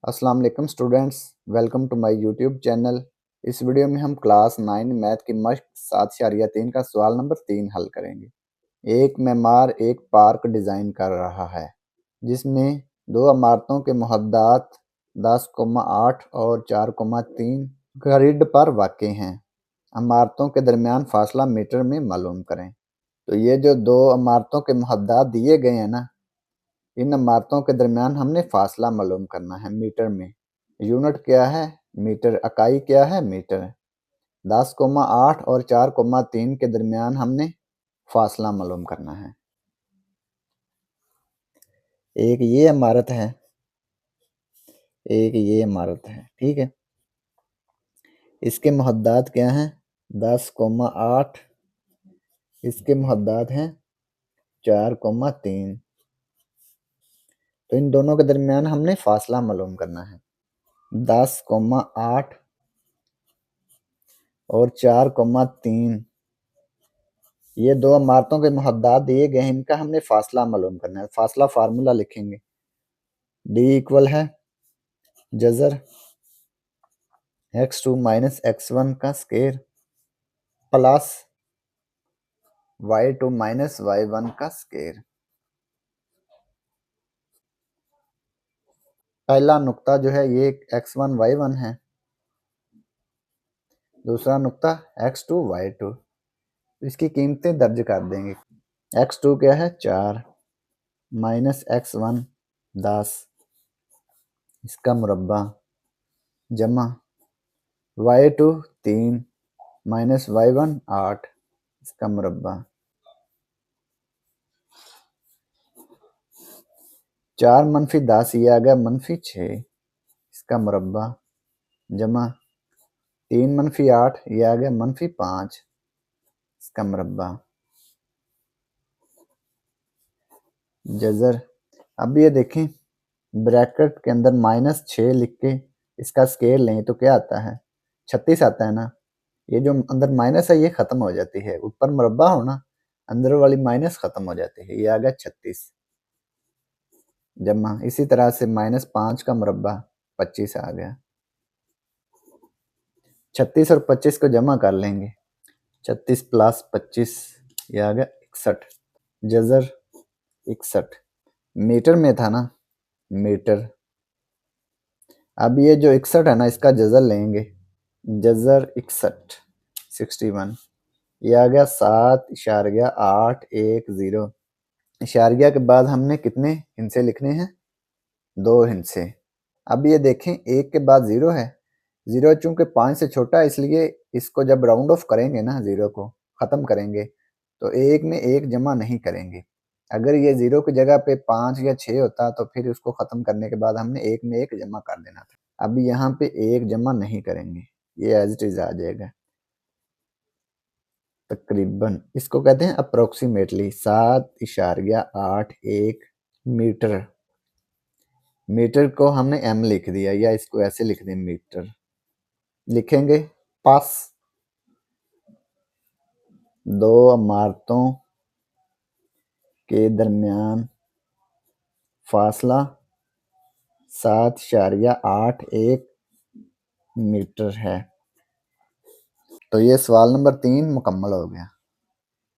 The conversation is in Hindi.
अस्सलाम वालेकुम students, welcome to my YouTube channel. इस वीडियो में हम क्लास 9 मैथ की मश्क 7.3 का सवाल नंबर 3 हल करेंगे। एक मेमार एक पार्क डिज़ाइन कर रहा है जिसमें दो इमारतों के मुहद्दात 10,8 और 4,3 ग्रिड पर वाक़ई हैं। इमारतों के दरमियान फासला मीटर में मालूम करें। तो ये जो दो इमारतों के मुहद्दात दिए गए हैं ना, इन इमारतों के दरमियान हमने फासला मालूम करना है मीटर में। यूनिट क्या है? मीटर। इकाई क्या है? मीटर। 10,8 और 4,3 के दरमियान हमने फासला मालूम करना है। एक ये इमारत है, एक ये इमारत है, ठीक है। इसके मुहद्दात क्या हैं? 10,8, इसके मुहद्दात हैं 4,3। तो इन दोनों के दरमियान हमने फासला मालूम करना है। 10,8 और 4,3 ये दो इमारतों के मुहद्दात दिए गए हैं, इनका हमने फासला मालूम करना है। फासला फार्मूला लिखेंगे, d इक्वल है जज़र x2 माइनस x1 का square plus y2 minus y1 का स्केयर। पहला नुक्ता जो है ये x1 y1 है, दूसरा नुक्ता x2 y2। इसकी कीमतें दर्ज कर देंगे। x2 क्या है? 4 माइनस x1 10 इसका मुरब्बा जमा y2 3 माइनस y1 8 इसका मुरब्बा। 4 मनफी 10 ये आ गया मनफी 6 इसका मुरब्बा जमा 3 मनफी 8 ये आ गया मनफी 5 इसका मुरब्बा। जज़र अब ये देखें, ब्रैकेट के अंदर -6 लिख के इसका स्केयर लें तो क्या आता है? 36 आता है ना। ये जो अंदर माइनस है ये ख़त्म हो जाती है, ऊपर मुरब्बा हो ना, अंदर वाली माइनस ख़त्म हो जाती है। ये आ गया 36 जमा इसी तरह से -5 का मुरब्बा 25 आ गया। 36 और 25 को जमा कर लेंगे, 36 प्लस 25 ये आ गया 61 जज़र 61 मीटर में था ना, मीटर। अब ये जो 61 है ना, इसका जज़र लेंगे, जज़र 61 61 ये आ गया 7.810। इशारिया के बाद हमने कितने हिंसे लिखने हैं? 2 हिंसे। अब ये देखें, एक के बाद 0 है। 0 चूंकि 5 से छोटा है, इसलिए इसको जब राउंड ऑफ करेंगे ना, 0 को ख़त्म करेंगे तो एक में एक जमा नहीं करेंगे। अगर ये 0 की जगह पे 5 या 6 होता तो फिर उसको ख़त्म करने के बाद हमने एक में एक जमा कर देना था। अब यहाँ पे एक जमा नहीं करेंगे, ये एज इट इज़ आ जाएगा। तकरीबन इसको कहते हैं अप्रोक्सीमेटली 7.81 मीटर। मीटर को हमने m लिख दिया, या इसको ऐसे लिख दें मीटर। लिखेंगे पास दो इमारतों के दरमियान फासला 7.81 मीटर है। तो ये सवाल नंबर 3 मुकम्मल हो गया।